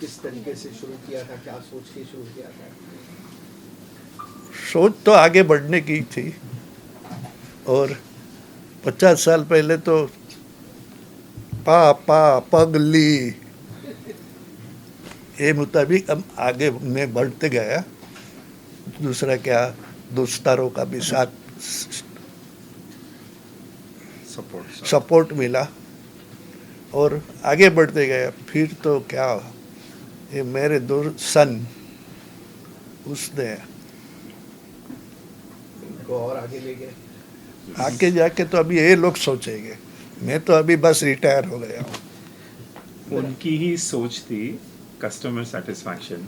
किस तरीके से शुरू किया था, क्या सोच के शुरू किया था? सोच तो आगे बढ़ने की थी, और 50 साल पहले तो पापा पगली ये मुताबिक हम आगे में बढ़ते गया। दूसरा क्या, दोस्तारों का भी साथ सपोर्ट मिला और आगे बढ़ते गए। फिर तो क्या, ये मेरे दोस्त सन उसने को और आगे ले गए। आगे जाके तो अभी ये लोग सोचेंगे, मैं तो अभी बस रिटायर हो गया हूँ। उनकी ही सोच थी कस्टमर सेटिस्फैक्शन।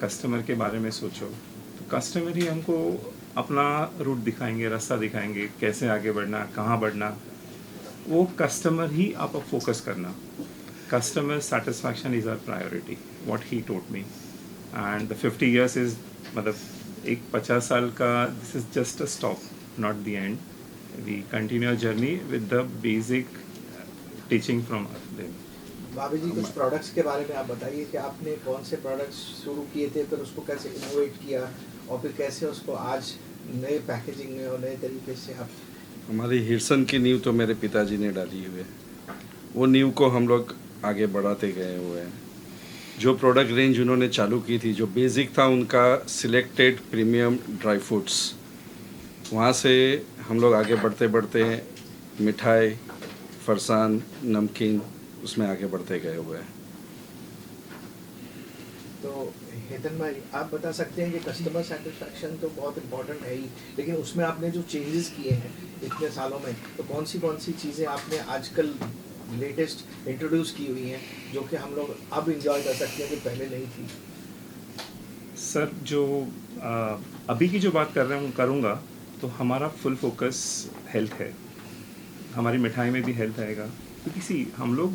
कस्टमर के बारे में सोचो तो कस्टमर ही हमको अपना रूट दिखाएंगे, रास्ता दिखाएंगे, कैसे आगे बढ़ना, कहाँ बढ़ना। वो कस्टमर ही आप फोकस करना। Customer satisfaction is our priority, what he told me. And the 50 years is, मतलब एक 50 साल का, this is just a stop, not the end. We continue journey with the basic teaching from them. भाभी जी, कुछ products के बारे में आप बताइए कि आपने कौन से प्रोडक्ट्स शुरू किए थे, फिर उसको कैसे इनोवेट किया और फिर कैसे उसको आज नए पैकेजिंग में और नए तरीके से आप। हमारी हिरसन की नींव तो मेरे पिताजी ने डाली हुई है, वो नींव को हम लोग आगे बढ़ाते गए हुए हैं। जो प्रोडक्ट रेंज उन्होंने चालू की थी, जो बेसिक था उनका सिलेक्टेड प्रीमियम ड्राई फ्रूट्स, वहाँ से हम लोग आगे बढ़ते बढ़ते मिठाई, फरसान, नमकीन, उसमें आगे बढ़ते गए हुए हैं। तो हेतन भाई, आप बता सकते हैं कि कस्टमर सेटिस्फैक्शन तो बहुत इम्पोर्टेंट है ही, लेकिन उसमें आपने जो चेंजेस किए हैं इतने सालों में, तो कौन सी चीज़ें आपने आजकल लेटेस्ट इंट्रोड्यूस की हुई हैं जो कि हम लोग अब इंजॉय कर सकते हैं कि पहले नहीं थी? सर, जो अभी की जो बात कर रहे हूँ करूँगा, तो हमारा फुल फोकस हेल्थ है। हमारी मिठाई में भी हेल्थ आएगा, क्योंकि सी हम लोग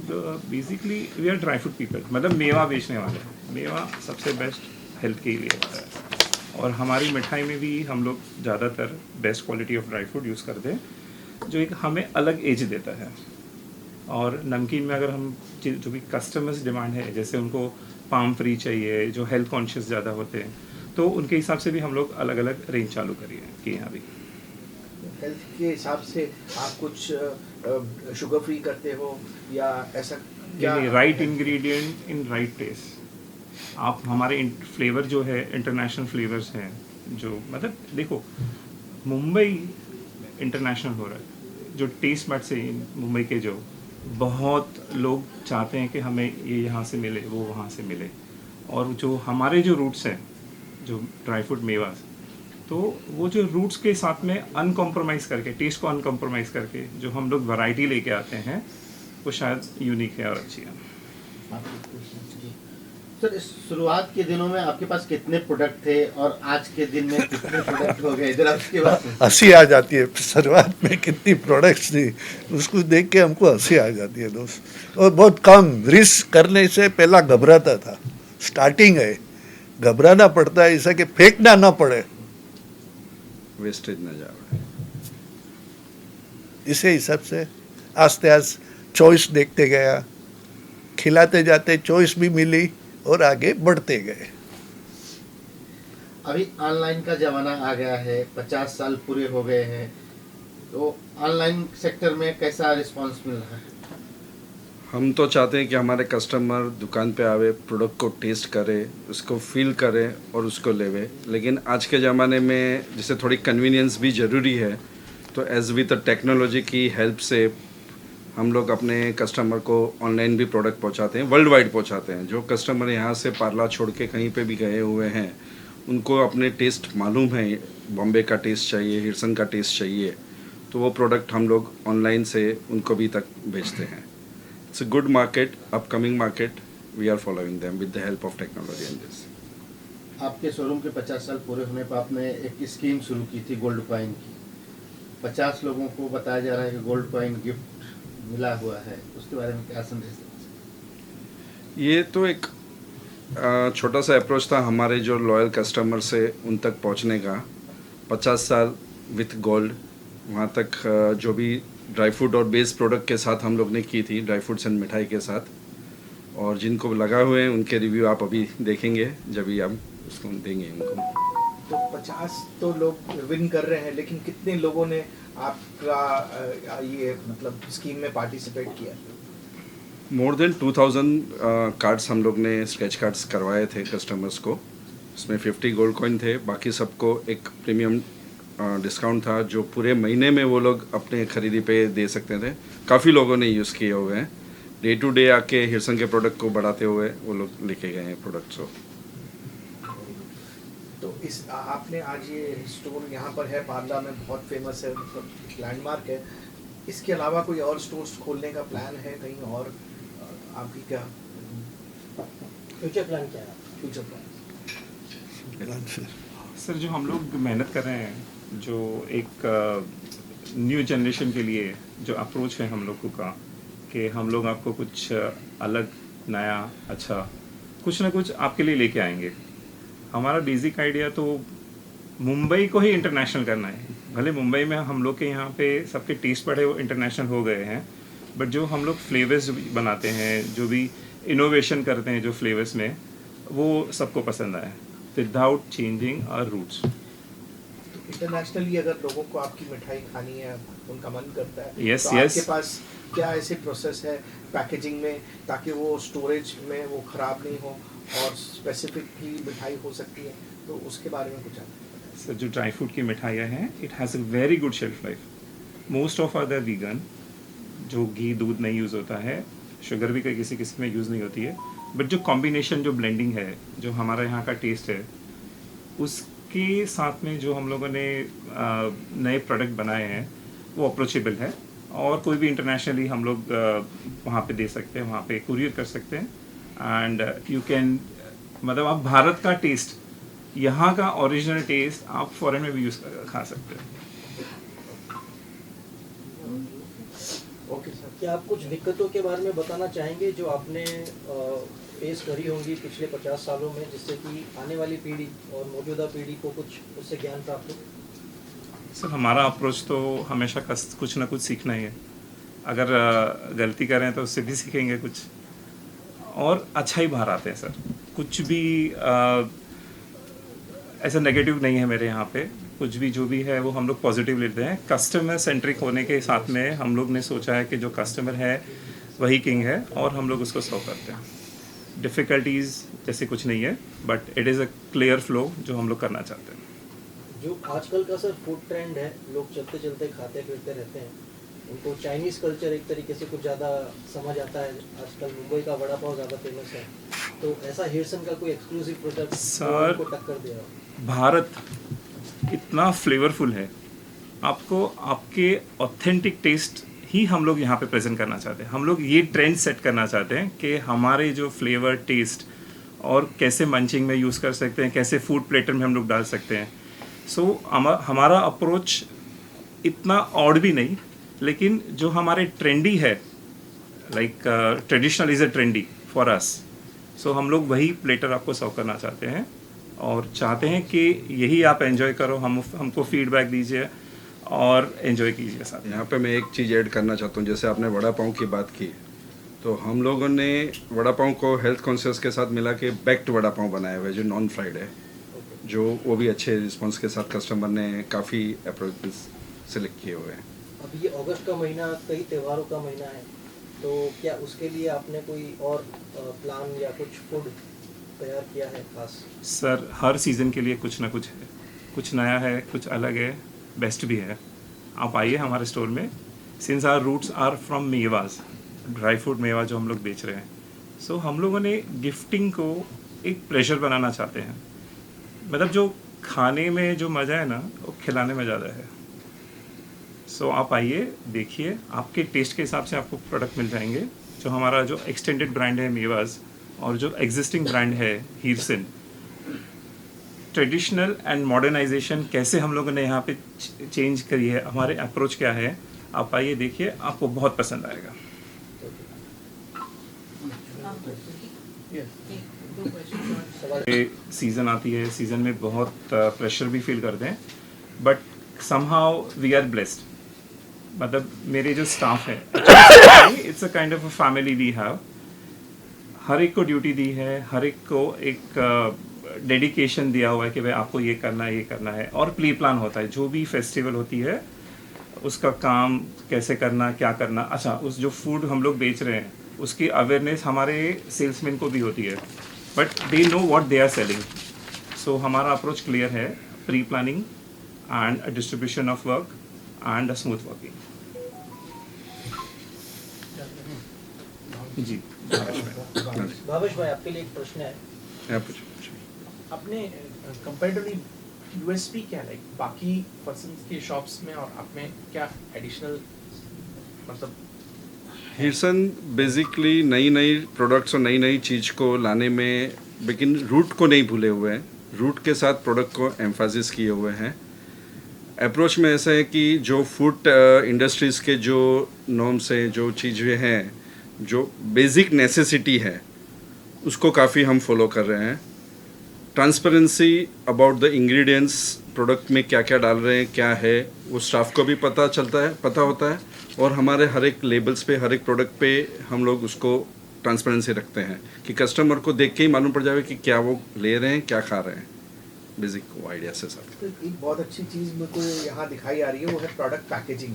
basically we are dry fruit people, मतलब मेवा बेचने वाले हैं। मेवा सबसे बेस्ट हेल्थ के लिए होता है, और हमारी मिठाई में भी हम लोग ज़्यादातर best quality of dry fruit use करते हैं, जो एक हमें अलग एज देता है। और नमकीन में अगर हम जो भी कस्टमर्स डिमांड है, जैसे उनको पाम फ्री चाहिए, जो हेल्थ कॉन्शियस ज़्यादा होते हैं, तो उनके हिसाब से भी हम लोग अलग अलग रेंज चालू किए हैं अभी। हेल्थ के हिसाब से आप कुछ शुगर फ्री करते हो या ऐसा क्या? Right ingredient in right taste. आप हमारे फ्लेवर जो है इंटरनेशनल फ्लेवर्स हैं, जो मतलब देखो मुंबई इंटरनेशनल हो रहा है, जो टेस्ट बट से मुंबई के जो बहुत लोग चाहते हैं कि हमें ये यहाँ से मिले, वो वहाँ से मिले। और जो हमारे जो रूट्स हैं, जो ड्राई फ्रूट मेवा, तो वो जो रूट्स के साथ में अनकॉम्प्रोमाइज़ करके, टेस्ट को अनकॉम्प्रोमाइज़ करके जो हम लोग वैरायटी लेके आते हैं, वो शायद यूनिक है और अच्छी है। सर, इस शुरुआत के दिनों में आपके पास कितने प्रोडक्ट थे और आज के दिन में कितने प्रोडक्ट हो गए, जरा उसके बाद हंसी आ जाती है। शुरुआत में कितनी प्रोडक्ट्स थी उसको देख के हमको हंसी आ जाती है दोस्त। और बहुत कम रिस्क करने से पहला घबराता था, स्टार्टिंग है, घबराना पड़ता है ऐसा कि फेंकना ना पड़े, वेस्टेज ना जाए। इसे हिसाब से आस्ते आस्ते चॉइस देखते गया, खिलाते जाते चॉइस भी मिली और आगे बढ़ते गए। अभी ऑनलाइन का जमाना आ गया है, 50 साल पूरे हो गए हैं, तो ऑनलाइन सेक्टर में कैसा रिस्पांस मिल रहा है? हम तो चाहते हैं कि हमारे कस्टमर दुकान पे आवे, प्रोडक्ट को टेस्ट करे, उसको फील करे और उसको लेवे। लेकिन आज के ज़माने में जैसे थोड़ी कन्वीनियंस भी ज़रूरी है, तो एज विद टेक्नोलॉजी की हेल्प से हम लोग अपने कस्टमर को ऑनलाइन भी प्रोडक्ट पहुंचाते हैं, वर्ल्ड वाइड पहुंचाते हैं। जो कस्टमर यहाँ से पार्ला छोड़ के कहीं पे भी गए हुए हैं, उनको अपने टेस्ट मालूम है, बॉम्बे का टेस्ट चाहिए, हिरसन का टेस्ट चाहिए, तो वो प्रोडक्ट हम लोग ऑनलाइन से उनको भी तक भेजते हैं। It's a good market, upcoming market, we are following them with the help of technology in this. आपके शोरूम के 50 साल पूरे होने पर आपने एक स्कीम शुरू की थी गोल्ड कॉइन की। 50 लोगों को बताया जा रहा है कि गोल्ड कॉइन गिफ्ट मिला हुआ है, उसके बारे में क्या संदेश देना? ये तो एक छोटा सा अप्रोच था हमारे जो लॉयल कस्टमर से उन तक पहुंचने का। 50 साल विथ गोल्ड, वहाँ तक जो भी ड्राई फ्रूट और बेस प्रोडक्ट के साथ हम लोग ने की थी, ड्राई फ्रूट्स एंड मिठाई के साथ। और जिनको लगा हुए हैं उनके रिव्यू आप अभी देखेंगे जब भी हम उसको देंगे उनको। तो 50 तो लोग विन कर रहे हैं, लेकिन कितने लोगों ने आपका ये मतलब स्कीम में पार्टिसिपेट किया? मोर देन 2000 कार्ड्स हम लोग ने स्क्रैच कार्ड्स करवाए थे कस्टमर्स को। उसमें 50 गोल्ड कॉइन थे, बाकी सबको एक प्रीमियम डिस्काउंट था जो पूरे महीने में वो लोग अपने खरीदी पे दे सकते थे। काफ़ी लोगों ने यूज़ किए हुए हैं, डे टू डे आके हिरसन के प्रोडक्ट को बढ़ाते हुए वो लोग लेके गए हैं प्रोडक्ट्स को। तो इस आपने आज ये स्टोर यहाँ पर है पार्ला में, बहुत फेमस है, मतलब लैंडमार्क है। इसके अलावा कोई और स्टोर्स खोलने का प्लान है कहीं और? आपकी क्या फ्यूचर प्लान क्या है? Future plan? सर, जो हम लोग मेहनत कर रहे हैं, जो एक न्यू जनरेशन के लिए जो अप्रोच है हम लोगों का, कि हम लोग आपको कुछ अलग, नया, अच्छा कुछ ना कुछ आपके लिए लेके आएंगे। हमारा बेसिक आइडिया तो मुंबई को ही इंटरनेशनल करना है। भले मुंबई में हम लोग के यहाँ पे सबके टेस्ट पड़े वो इंटरनेशनल हो गए हैं, बट जो हम लोग फ्लेवर्स बनाते हैं, जो भी इनोवेशन करते हैं जो फ्लेवर्स में, वो सबको पसंद आए विदाउट चेंजिंग आवर रूट्स। तो इंटरनेशनली अगर लोगों को आपकी मिठाई खानी है, उनका मन करता है, Yes, तो yes. आपके पास क्या ऐसे प्रोसेस है पैकेजिंग में, ताकि वो स्टोरेज में वो खराब नहीं हो और स्पेसिफिक भी मिठाई हो सकती है, तो उसके बारे में कुछ आप? सर, जो ड्राई फ्रूट की मिठाइयाँ हैं, it has a very good shelf life. Most of other vegan, जो घी दूध नहीं यूज़ होता है, शुगर भी किसी किसी में यूज़ नहीं होती है, बट जो कॉम्बिनेशन, जो ब्लेंडिंग है, जो हमारा यहाँ का टेस्ट है, उसके साथ में जो हम लोगों ने नए प्रोडक्ट बनाए हैं, वो अप्रोचेबल है और कोई भी इंटरनेशनली हम लोग वहाँ पे दे सकते हैं, वहाँ पे कुरियर कर सकते हैं। एंड यू कैन, मतलब आप भारत का टेस्ट, यहाँ का ओरिजिनल टेस्ट आप फॉरेन में भी यूज़ खा सकते हैं। Okay sir. क्या आप कुछ दिक्कतों के बारे में बताना चाहेंगे जो आपने फेस करी होंगी पिछले 50 सालों में, जिससे कि आने वाली पीढ़ी और मौजूदा पीढ़ी को कुछ उससे ज्ञान प्राप्त हो? सर, हमारा अप्रोच तो हमेशा कुछ ना कुछ सीखना ही है। अगर गलती करें तो उससे भी सीखेंगे कुछ, और अच्छा ही बाहर आते हैं सर। कुछ भी ऐसा नेगेटिव नहीं है मेरे यहाँ पे। कुछ भी जो भी है वो हम लोग पॉजिटिव लेते हैं। कस्टमर सेंट्रिक होने के साथ में हम लोग ने सोचा है कि जो कस्टमर है वही किंग है, और हम लोग उसको सर्व करते हैं। डिफ़िकल्टीज़ जैसे कुछ नहीं है, but it is a clear flow जो हम लोग करना चाहते हैं। जो आजकल का सर फूड ट्रेंड है, लोग चलते चलते खाते फिरते रहते हैं, उनको चाइनीज़ कल्चर एक तरीके से कुछ ज़्यादा समझ आता है। आजकल मुंबई का वड़ा पाव ज़्यादा फेमस है, तो ऐसा हिरसन का कोई एक्सक्लूसिव प्रोडक्ट सर, को टक्कर दे रहा हो? भारत इतना फ्लेवरफुल है, आपको आपके ऑथेंटिक टेस्ट ही हम लोग यहाँ पे प्रेजेंट करना चाहते हैं। हम लोग ये ट्रेंड सेट करना चाहते हैं कि हमारे जो फ्लेवर टेस्ट और कैसे मंचिंग में यूज़ कर सकते हैं, कैसे फूड प्लेटर में हम लोग डाल सकते हैं। सो हमारा अप्रोच इतना ऑड भी नहीं, लेकिन जो हमारे ट्रेंडी है, like traditional is a trendy for us. So हम लोग वही प्लेटर आपको सर्व करना चाहते हैं और चाहते हैं कि यही आप एंजॉय करो, हमको फीडबैक दीजिए और एंजॉय कीजिए साथ। यहाँ पे मैं एक चीज़ ऐड करना चाहता हूँ, जैसे आपने वड़ा पाव की बात की, तो हम लोगों ने वड़ा पाव को हेल्थ कॉन्शियस के साथ मिला के बैक्ड वड़ा पाव बनाया हुआ है जो नॉन फ्राइड है, जो वो भी अच्छे रिस्पांस के साथ कस्टमर ने काफ़ी अप्रोच सेलेक्ट किए हुए हैं। अभी ये अगस्त का महीना कई त्योहारों का महीना है, तो क्या उसके लिए आपने कोई और प्लान या कुछ फूड तैयार किया है खास? सर, हर सीज़न के लिए कुछ ना कुछ है, कुछ नया है, कुछ अलग है, बेस्ट भी है। आप आइए हमारे स्टोर में। Since our roots are from mewas, dry fruit mewa जो हम लोग बेच रहे हैं, सो हम लोगों ने गिफ्टिंग को एक प्रेशर बनाना चाहते हैं। मतलब जो खाने में जो मज़ा है ना, वो खिलाने में ज़्यादा है। सो आप आइए, देखिए, आपके टेस्ट के हिसाब से आपको प्रोडक्ट मिल जाएंगे। जो हमारा जो एक्सटेंडेड ब्रांड है मेवाज और जो एग्जिस्टिंग ब्रांड है हीरसन, ट्रेडिशनल एंड मॉडर्नाइजेशन कैसे हम लोगों ने यहाँ पे चेंज करी है, हमारे अप्रोच क्या है, आप आइए देखिए, आपको बहुत पसंद आएगा। सीज़न आती है, सीज़न में बहुत प्रेशर भी फील करते हैं, but somehow we are blessed. मतलब मेरे जो स्टाफ है, it's a kind of a family we have. हर एक को ड्यूटी दी है, हर एक को एक डेडिकेशन दिया हुआ है कि भाई आपको ये करना है, ये करना है, और प्री प्लान होता है। जो भी फेस्टिवल होती है उसका काम कैसे करना, क्या करना। अच्छा, उस जो फूड हम लोग बेच रहे हैं उसकी अवेयरनेस हमारे सेल्समैन को भी होती है, but they know what they are selling. So हमारा अप्रोच क्लियर है, pre planning and a distribution of work and a smooth working. जी, भावेश भाई, आपके लिए एक प्रश्न है। यहाँ पूछो। अपने कंपैरेटिवली यूएसपी क्या लाइक बाकी पर्सन के शॉप्स में और आप में क्या एडिशनल मतलब? हीरसन बेसिकली नई नई प्रोडक्ट्स और नई नई चीज़ को लाने में, लेकिन रूट को नहीं भूले हुए हैं, रूट के साथ प्रोडक्ट को एम्फासिस किए हुए हैं। अप्रोच में ऐसा है कि जो फूड इंडस्ट्रीज़ के जो नॉर्म्स हैं, जो चीज़ें हैं, जो बेसिक नेसेसिटी है, उसको काफ़ी हम फॉलो कर रहे हैं। Transparency about the ingredients, product में क्या क्या डाल रहे हैं, क्या है, वो स्टाफ को भी पता होता है, और हमारे हर एक लेबल्स पे, हर एक प्रोडक्ट पे हम लोग उसको ट्रांसपेरेंसी रखते हैं कि कस्टमर को देख के ही मालूम पड़ जाए कि क्या वो ले रहे हैं, क्या खा रहे हैं। बेसिक आइडिया से साथ तो एक बहुत अच्छी चीज़ मेरे को यहाँ दिखाई आ रही है, वो है प्रोडक्ट पैकेजिंग।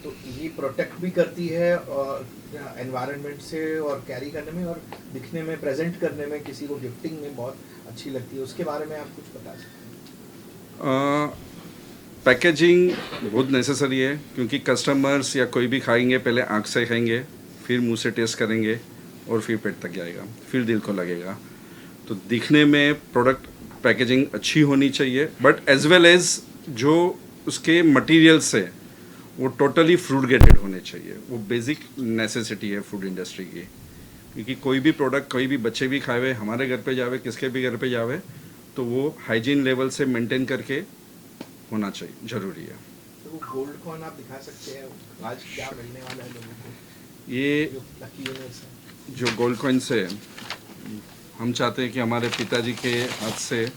तो ये प्रोटेक्ट भी करती है और एनवायरनमेंट से, और कैरी करने में और दिखने में, प्रेजेंट करने में, किसी को गिफ्टिंग में बहुत अच्छी लगती है। उसके बारे में आप कुछ बता सकते हैं? पैकेजिंग बहुत नेसेसरी है, क्योंकि कस्टमर्स या कोई भी खाएंगे, पहले आँख से खाएंगे, फिर मुंह से टेस्ट करेंगे, और फिर पेट तक जाएगा, फिर दिल को लगेगा। तो दिखने में प्रोडक्ट पैकेजिंग अच्छी होनी चाहिए, बट एज वेल एज जो उसके मटेरियल्स है वो टोटली फ्रूट ग्रेडेड होने चाहिए। वो बेसिक नेसेसिटी है फूड इंडस्ट्री की, क्योंकि कोई भी प्रोडक्ट, कोई भी बच्चे भी खावे, हमारे घर पे जावे, किसके भी घर पे जावे, तो वो हाइजीन लेवल से मेंटेन करके होना चाहिए, ज़रूरी है। तो वो गोल्ड कॉइन आप दिखा सकते हैं, आज क्या मिलने वाला है लोगों को? ये जो लकी विनर्स हैं, जो गोल्ड कॉइन्स है, हम चाहते हैं कि हमारे पिताजी के हाथ से,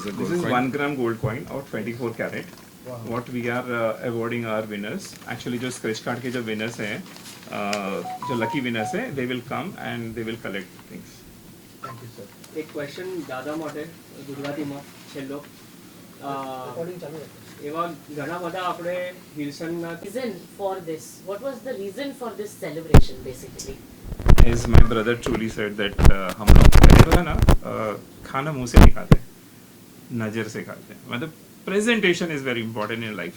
This is 1 gram gold coin or 24 carat. Wow. What we are awarding our winners. Actually, जो scratch card के जो winners हैं, जो lucky winners हैं, they will come and they will collect things. Thank you sir. એક question દાદા માટે ગુજરાતીમાં છેલ્લો Recording ચાલુ રાખો. એવા ઘણા બધા આપણે હિલસનના Reason for this? What was the reason for this celebration basically? As my brother truly said that हम लोग पहले तो है ना, खाना मुंह से नहीं खाते, नज़र से खाते हैं। मतलब presentation is very important in life.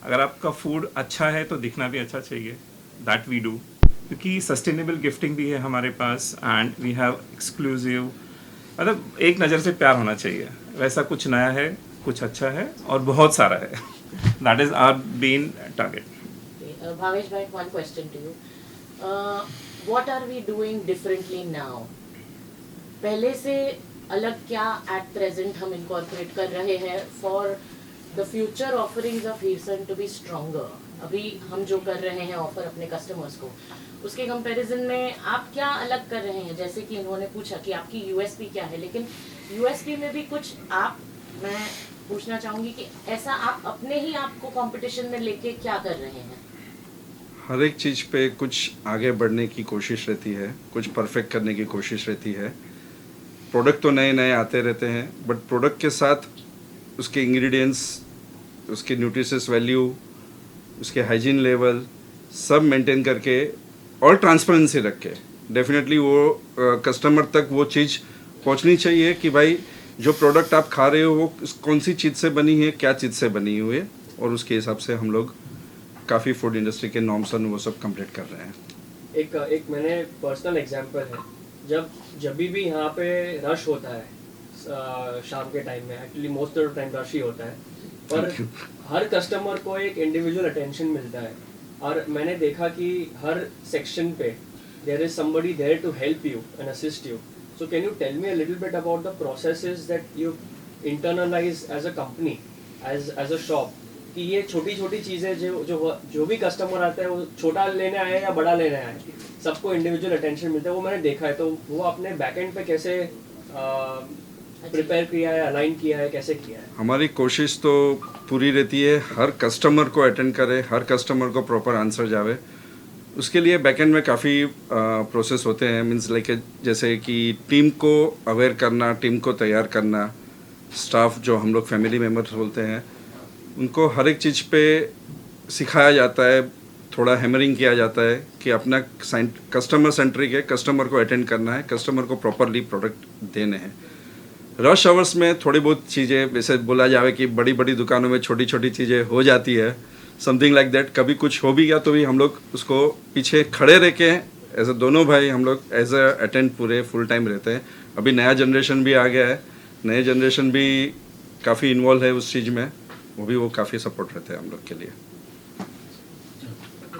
अगर आपका फूड अच्छा है तो दिखना भी अच्छा चाहिए, दैट वी डू। क्योंकि सस्टेनेबल गिफ्टिंग भी है हमारे पास, एंड वी हैव एक्सक्लूसिव मतलब एक नज़र से प्यार होना चाहिए, वैसा कुछ नया है, कुछ अच्छा है और बहुत सारा है. That is our main target. Bhavesh bhai, one question to you. What are we doing differently now? पहले से अलग क्या at present हम incorporate कर रहे हैं for the future offerings of Hirsan to be stronger? अभी हम जो कर रहे हैं ऑफर अपने कस्टमर्स को, उसके कंपैरिजन में आप क्या अलग कर रहे हैं? जैसे कि इन्होंने पूछा कि आपकी यूएसपी क्या है, लेकिन यूएसपी में भी कुछ आप, मैं पूछना चाहूँगी कि ऐसा आप अपने ही आप को कंपटीशन में लेके क्या कर रहे हैं? हर एक चीज़ पे कुछ आगे बढ़ने की कोशिश रहती है, कुछ परफेक्ट करने की कोशिश रहती है. प्रोडक्ट तो नए नए आते रहते हैं, बट प्रोडक्ट के साथ उसके इंग्रेडिएंट्स, उसके न्यूट्रिशियस वैल्यू, उसके हाइजीन लेवल सब मेंटेन करके और ट्रांसपेरेंसी रख के डेफिनेटली वो कस्टमर तक वो चीज़ पहुंचनी चाहिए कि भाई जो प्रोडक्ट आप खा रहे हो वो कौन सी चीज़ से बनी है, क्या चीज़ से बनी हुई है, और उसके हिसाब से हम लोग काफ़ी फूड इंडस्ट्री के नॉर्म्स वो सब कंप्लीट कर रहे हैं. एक मैंने पर्सनल एग्जांपल है, जब भी यहाँ पे रश होता है शाम के टाइम में, actually most of the time rush ही होता है, पर हर कस्टमर को एक इंडिविजुअल अटेंशन मिलता है. और मैंने देखा कि हर सेक्शन पे there is somebody there to help you and assist you. So can you tell me a little bit about the processes that you internalise as a company, as a shop, कि ये छोटी छोटी चीज़ें जो भी customer आता है, वो छोटा लेने आए या बड़ा लेने आए, सबको इंडिविजुअल अटेंशन मिलता है. वो मैंने देखा है. तो वो अपने बैकएंड पे कैसे प्रिपेयर किया है, अलाइन किया है, कैसे किया है? हमारी कोशिश तो पूरी रहती है हर कस्टमर को अटेंड करे, हर कस्टमर को प्रॉपर आंसर जावे. उसके लिए बैकएंड में काफ़ी प्रोसेस होते हैं. मीन्स लाइक जैसे कि टीम को अवेयर करना, टीम को तैयार करना, स्टाफ जो हम लोग फैमिली मेम्बर्स बोलते हैं, उनको हर एक चीज़ पे सिखाया जाता है, थोड़ा हैमरिंग किया जाता है कि अपना कस्टमर सेंट्रिक है, कस्टमर को अटेंड करना है, कस्टमर को प्रॉपरली प्रोडक्ट देने हैं. रश आवर्स में थोड़ी बहुत चीज़ें, वैसे बोला जाए कि बड़ी बड़ी दुकानों में छोटी छोटी चीज़ें हो जाती है, समथिंग लाइक दैट. कभी कुछ हो भी गया तो भी हम लोग उसको पीछे खड़े रह के एज अ दोनों भाई हम लोग एज अ अटेंड पूरे फुल टाइम रहते हैं. अभी नया जनरेशन भी आ गया है, नए जनरेशन भी काफ़ी इन्वॉल्व है उस चीज़ में, वो काफ़ी सपोर्ट रहते हैं हम लोग के लिए.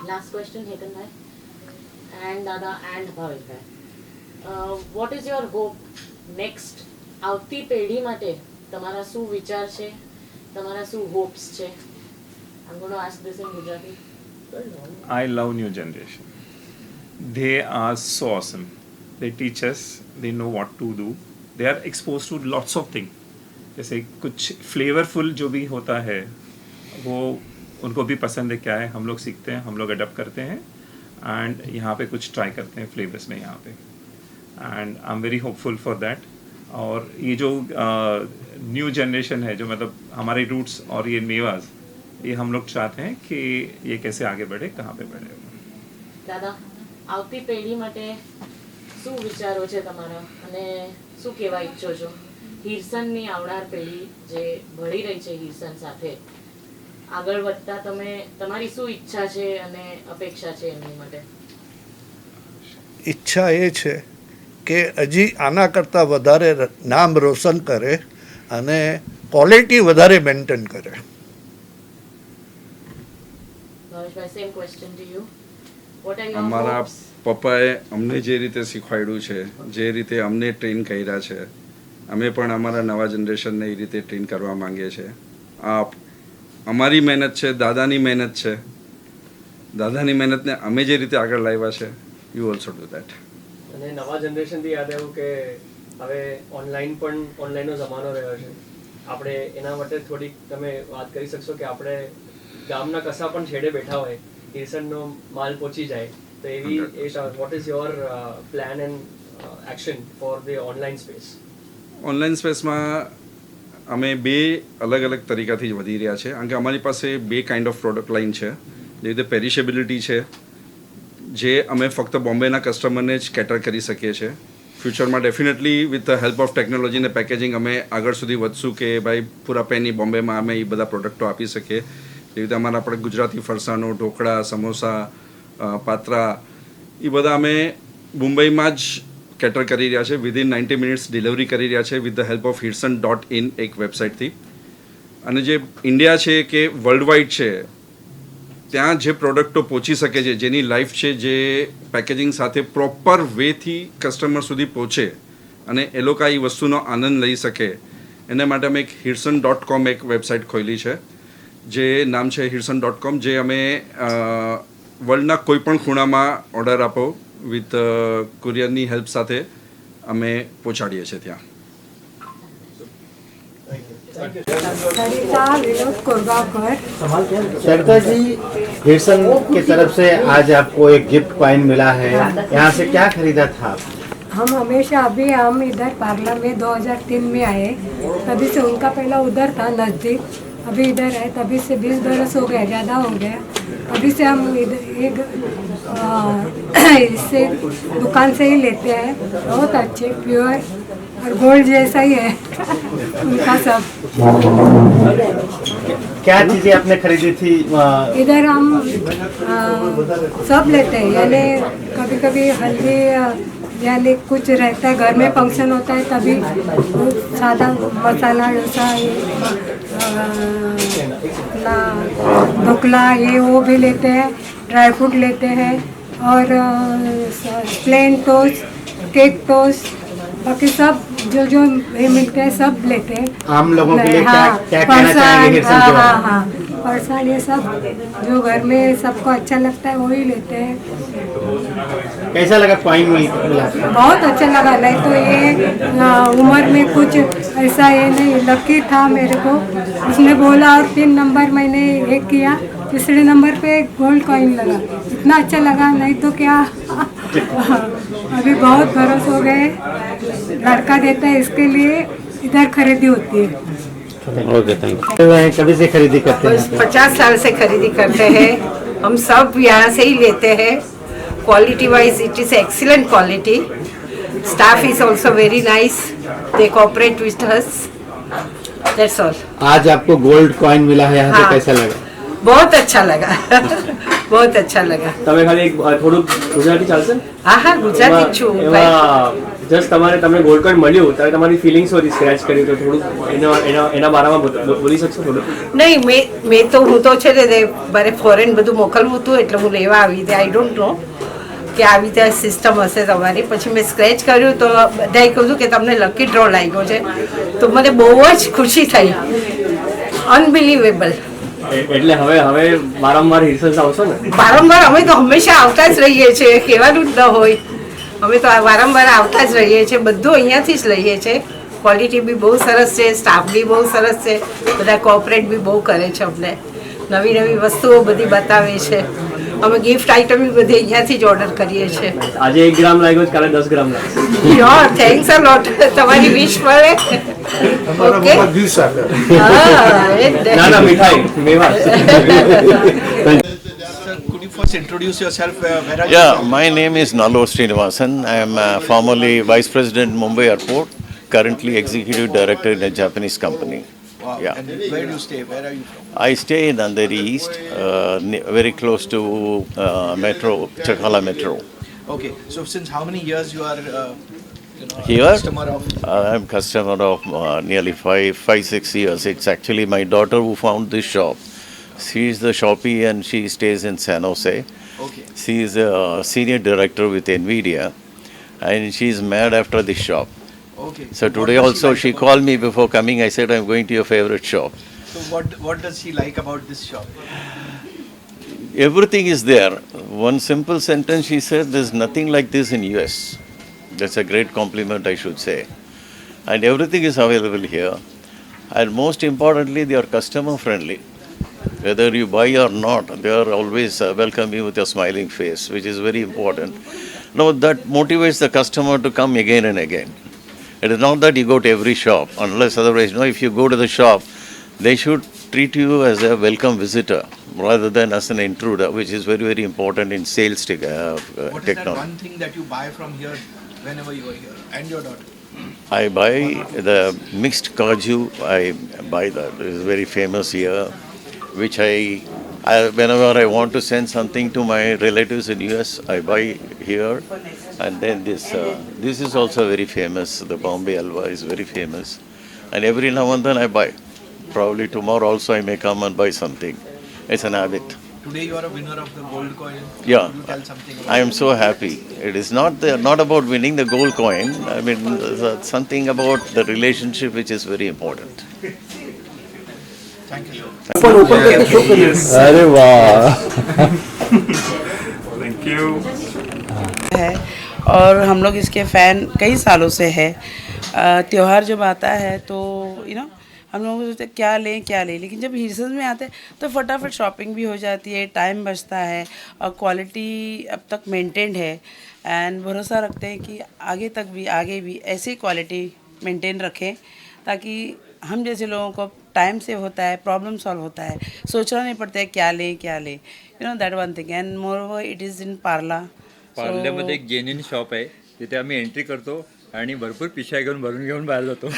Last question, Hetan bhai and Dada and Bhavesh bhai. What is your hope next? આવતી પેઢી માટે તમારા શું વિચાર છે, તમારા શું હોપ્સ છે? I'm going to ask this in Gujarati. I love new generation. They are so awesome. They teach us, they know what to do. They are exposed to lots of things. जैसे कुछ flavourful जो भी होता है वो उनको भी पसंद है क्या है, हम लोग सीखते हैं, हम लोग अडॉप्ट करते हैं एंड यहाँ पे कुछ ट्राई करते हैं फ्लेवर्स में यहाँ पे. And I am very hopeful for that. और ये जो न्यू जनरेशन है, जो मतलब हमारे रूट्स और ये मेवाज, ये हम लोग चाहते हैं कि ये कैसे आगे बढ़े, कहाँ पे बढ़े. દાદા, આવતી પેઢી માટે શું વિચારો છે તમારા અને શું કહેવા ઈચ્છો છો? હિરસનની આવનાર પેઢી જે ભળી રહી છે હિરસન સાથે, આગળ વધતા તમે તમારી શું ઈચ્છા છે અને અપેક્ષા છે એમની માટે? ઈચ્છા એ છે કે હજી આના કરતાં વધારે નામ રોશન કરે અને ક્વોલિટી વધારે મેન્ટેન કરે. Bhaveshbhai, same question to you. What are your અમારા હોપ્સ? પપ્પાએ અમને જે રીતે શીખવાડ્યું છે, જે રીતે અમને ટ્રેન કર્યા છે, અમે પણ અમારા નવા જનરેશનને એ રીતે ટ્રેન કરવા માંગીએ છીએ. આ અમારી મહેનત છે, દાદાની મહેનત છે. દાદાની મહેનતને અમે જે રીતે આગળ લાવ્યા છે, યુ ઓલ્સો ડુ દેટ. અને નવા જનરેશનથી યાદ આવ્યું કે હવે ઓનલાઈનનો જમાનો રહ્યો છે. આપણે એના માટે થોડીક તમે વાત કરી શકશો કે આપણે ગામના કસા પણ છેડે બેઠા હોય, હિરસનનો માલ પહોંચી જાય, તો એવી what is your plan and action for the online space? Online સ્પેસમાં અમે બે અલગ અલગ તરીકાથી વધી રહ્યા છે, કારણ કે અમારી પાસે બે કાઇન્ડ ઓફ પ્રોડક્ટ લાઇન છે. જે રીતે પેરિશેબિલિટી છે, જે અમે ફક્ત બોમ્બેના કસ્ટમરને જ કેટર કરી શકીએ છીએ. ફ્યુચરમાં definitely with the help of technology અને પેકેજિંગ અમે આગળ સુધી વધશું કે ભાઈ પૂરા પેની બોમ્બેમાં અમે એ બધા પ્રોડક્ટો આપી શકીએ. એવી રીતે અમારા આપણે ગુજરાતી ફરસાણો, ઢોકળા, સમોસા, પાત્રા, એ બધા અમે મુંબઈમાં જ કેટર કરી રહ્યા છે. વિધિન 90 મિનિટ્સ ડિલિવરી કરી રહ્યા છે with the help of Hirsan.in એક વેબસાઇટથી. અને જે ઇન્ડિયા છે કે વર્લ્ડ વાઇડ છે, ત્યાં જે પ્રોડક્ટો પહોંચી શકે છે, જેની લાઈફ છે, જે પેકેજિંગ સાથે પ્રોપર વેથી કસ્ટમર સુધી પહોંચે અને એ લોકો એ વસ્તુનો આનંદ લઈ શકે, એના માટે અમે એક Hirsan.com એક વેબસાઇટ ખોલી છે, જે નામ છે Hirsan.com, જે અમે વર્લ્ડના કોઈ પણ ખૂણામાં ઓર્ડર આપો વિથ કુરિયરની હેલ્પ સાથે અમે પહોંચાડીએ છીએ ત્યાં. सरिता विनोद कोरगावकर। सरिता जी, हिरसन की तरफ से आज आपको एक गिफ्ट कॉइन मिला है, यहाँ से क्या खरीदा था आप? हम हमेशा अभी हम इधर पार्ला में 2003 में आए, तभी से उनका पहला उधर था नज़दीक, अभी इधर है, तभी से 20 बरस हो गए, ज़्यादा हो गया। अभी से हम इधर एक इससे दुकान से ही लेते हैं, बहुत अच्छे प्योर और गोल्ड जैसा ही है उनका सब। क्या चीजें आपने खरीदी थी? इधर हम सब लेते हैं, यानी कभी कभी हल्दी यानी कुछ रहता है, घर में फंक्शन होता है, तभी सादा मसाला डोसा अपना ढोकला ये वो भी लेते हैं, ड्राई फ्रूट लेते हैं, और प्लेन टोस्ट, केक टोस्ट, बाकी सब जो जो ये मिलते हैं सब लेते हैं। आम लोगों के लिए हाँ, क्या कहना चाहेंगे हिरसन के बारे में? हाँ, फरसान ये सब जो घर में सबको अच्छा लगता है वही लेते हैं। कैसा लगा कॉइन मिला? बहुत अच्छा लगा, नहीं तो ये उम्र में कुछ ऐसा ये नहीं, लकी था मेरे को, उसने बोला और 3 नंबर मैंने एक किया, तीसरे नंबर पे गोल्ड कॉइन लगा, इतना अच्छा लगा, नहीं तो क्या अभी बहुत बरस हो गए, लड़का देता है इसके लिए इधर खरीदी होती है। Okay, thank you. कभी से खरीदी करते हैं? 50 साल से खरीदी करते हैं हम, सब यहाँ से ही लेते हैं। Quality wise it is excellent quality, staff is also very nice, they cooperate with us, that's all. आज आपको गोल्ड कॉइन मिला है, यहाँ से हाँ। कैसा लगा? बहुत अच्छा लगा बहुत अच्छा लगा। તમે ખાલી એક થોડું ગુજરાતી ચાલશે? હા હા, ગુજરાતી જ છું ભાઈ. જસ્ટ તમને ગોલ્ડ કોઈન મળ્યું ત્યારે તમારી ફિલિંગ્સ હોતી સ્ક્રેચ કર્યું તો થોડું એના બારામાં બોલી શકશો થોડું? નહીં, મેં તો હું તો છે ને મારે ફોરેન બધું મોકલવું હતું એટલે હું લેવા આવી હતી. આઈ ડોન્ટ નો કે આવી રીતે સિસ્ટમ હશે તમારી. પછી મેં સ્ક્રેચ કર્યું તો બધાએ કહ્યું કે તમને લકી ડ્રો લાગ્યો છે, તો મને બહુ જ ખુશી થઈ, અનબિલીવેબલ. એટલે હવે વારંવાર હિરસન આવશો ને? વારંવાર અમે તો હંમેશા આવતા જ રહીએ છીએ, કહેવાનું જ ન હોય, અમે તો વારંવાર આવતા જ રહીએ છીએ, બધું અહીંયાથી જ લઈએ છીએ. ક્વોલિટી બી બહુ સરસ છે, સ્ટાફ બી બહુ સરસ છે, બધા કોઓપરેટ બી બહુ કરે છે, અમને નવી નવી વસ્તુઓ બધી બતાવે છે. અમે ગિફ્ટ આઇટમ બી બધી અહીંયાથી જ ઓર્ડર કરીએ છીએ. આજે 1 ગ્રામ લાગ્યો છે, કાલે 10 ગ્રામ લાગશે. યોર થેન્ક્સ અ લોટ, તમારી વિશ મળે. ઓકે, ના ના, મીઠાઈ મેવા. Could you first introduce yourself? Where are you Yeah, from? my name is Nalo Srinivasan. I am formerly Vice President Mumbai Airport, currently Executive Director in a Japanese company. Wow. Yeah. And where do you stay? Where are you from? I stay in Andheri East, very close to Metro, Chakala Metro. Okay. So since how many years you are Here, customer of? I'm customer of nearly 5-6 years. It's actually my daughter who found this shop. She is the shoppie and she stays in San Jose. Okay. She is a senior director with NVIDIA and she is mad after this shop. Okay. So today what does also like she about- called me before coming. I said I'm going to your favorite shop. So what does she like about this shop? Everything is there. One simple sentence she said, there's nothing like this in US. That's a great compliment, I should say. And everything is available here. And most importantly, they are customer friendly. Whether you buy or not, they are always welcome you with a smiling face, which is very important. Now that motivates the customer to come again and again. It is not that you go to every shop, unless otherwise, if you go to the shop, they should treat you as a welcome visitor rather than as an intruder, which is very, very important in sales What is that technology. one thing that you buy from here whenever you are here, and your daughter? I buy the mixed kaju, I buy that. It is very famous here, which I whenever I want to send something to my relatives in US, I buy here. And then this is also very famous. The Bombay Halwa is very famous. And every now and then I buy. Probably tomorrow also I may come and buy something. It's an habit. Today you are a winner of the gold coin. Yeah, Could you tell something about I am so happy. It is not about winning the gold coin. I mean, there's something about the relationship which is very important. Thank you. अरे वाह thank you. है और हम लोग इसके fan कई सालों से है। त्यौहार जब आता है तो हम लोग सोचते हैं क्या लें, लेकिन जब हिल्सन्स में आते हैं तो फटाफट शॉपिंग भी हो जाती है, टाइम बचता है और क्वालिटी अब तक मेंटेन्ड है। एंड भरोसा रखते हैं कि आगे भी ऐसी क्वालिटी मेंटेन रखें ताकि हम जैसे लोगों को टाइम सेव होता है, प्रॉब्लम सॉल्व होता है, सोचना नहीं पड़ता है क्या लें that one thing. And moreover it is in Parla. पार्ल्यामध्ये एक जेन्युइन शॉप आहे तिथे आम्ही एंट्री करतो आणि भरपूर पिशव्या घेऊन बाहेर जातो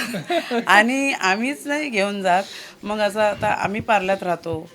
आणि आम्हीच नाही घेऊन जात, मग असं आता आम्ही पार्ल्यात राहतो,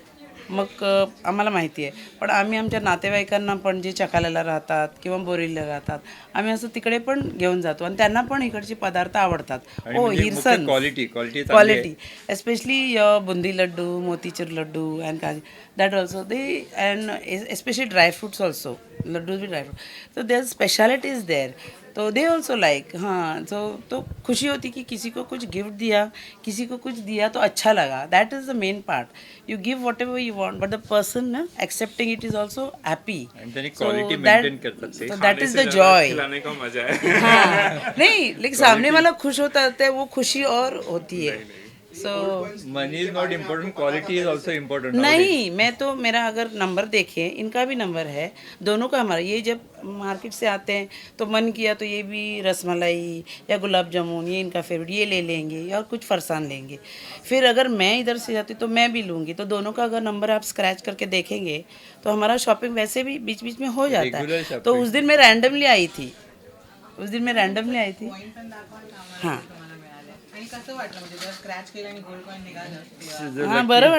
मग आम्हाला माहिती आहे, पण आम्ही आमच्या नातेवाईकांना पण जे चकाल्याला राहतात किंवा बोरिवलीला राहतात आम्ही असं तिकडे पण घेऊन जातो आणि त्यांना पण इकडचे पदार्थ आवडतात. हो, हिरसन quality especially boondi laddoo, motichoor laddoo and kaju that also they and especially dry fruits also, laddoo भी ड्राईफ्रूट, तो देयर स्पेशलिटी इज़ देयर, तो दे ऑल्सो लाइक। हाँ, तो खुशी होती कि किसी को कुछ गिफ्ट दिया, किसी को कुछ दिया तो अच्छा लगा। That is the main part. You give what ever you want but the person accepting it is also happy. Quality maintain करतात ते। That is the Joy. खिलाने का मजा है। हाँ, नहीं लेकिन सामने वाला खुश होता है वो खुशी और होती है। So money is not important, quality is also important. नहीं, मैं तो मेरा अगर नंबर देखें, इनका भी नंबर है, दोनों का हमारा। ये जब मार्केट से आते हैं तो मन किया तो ये भी रसमलाई या गुलाब जामुन, ये इनका फेवरेट, ये ले लेंगे और कुछ फरसान लेंगे। फिर अगर मैं इधर से जाती तो मैं भी लूँगी, तो दोनों का अगर नंबर आप स्क्रैच करके देखेंगे तो हमारा शॉपिंग वैसे भी बीच बीच में हो जाता है। तो उस दिन मैं रैंडमली आई थी, हाँ हाँ, बरं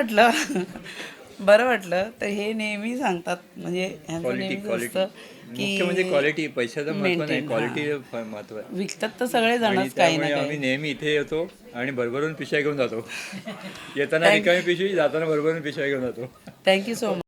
वाटलं तर हे नेहमी सांगतात, म्हणजे ह्यांचं नेहमीच असतं मुख्य म्हणजे की क्वालिटी, पैशाचं महत्व नाही, maintain, क्वालिटी हां. महत्व आहे। विकतात तर सगळे आणि जणच काही ना त्यामुळे आम्ही काही। नेहमी इथे येतो आणि भरभरून पिशव्या घेऊन जातो येताना Thank- रिकामी पिशवी, जाताना भरभरून पिशव्या घेऊन जातो। Thank you so much.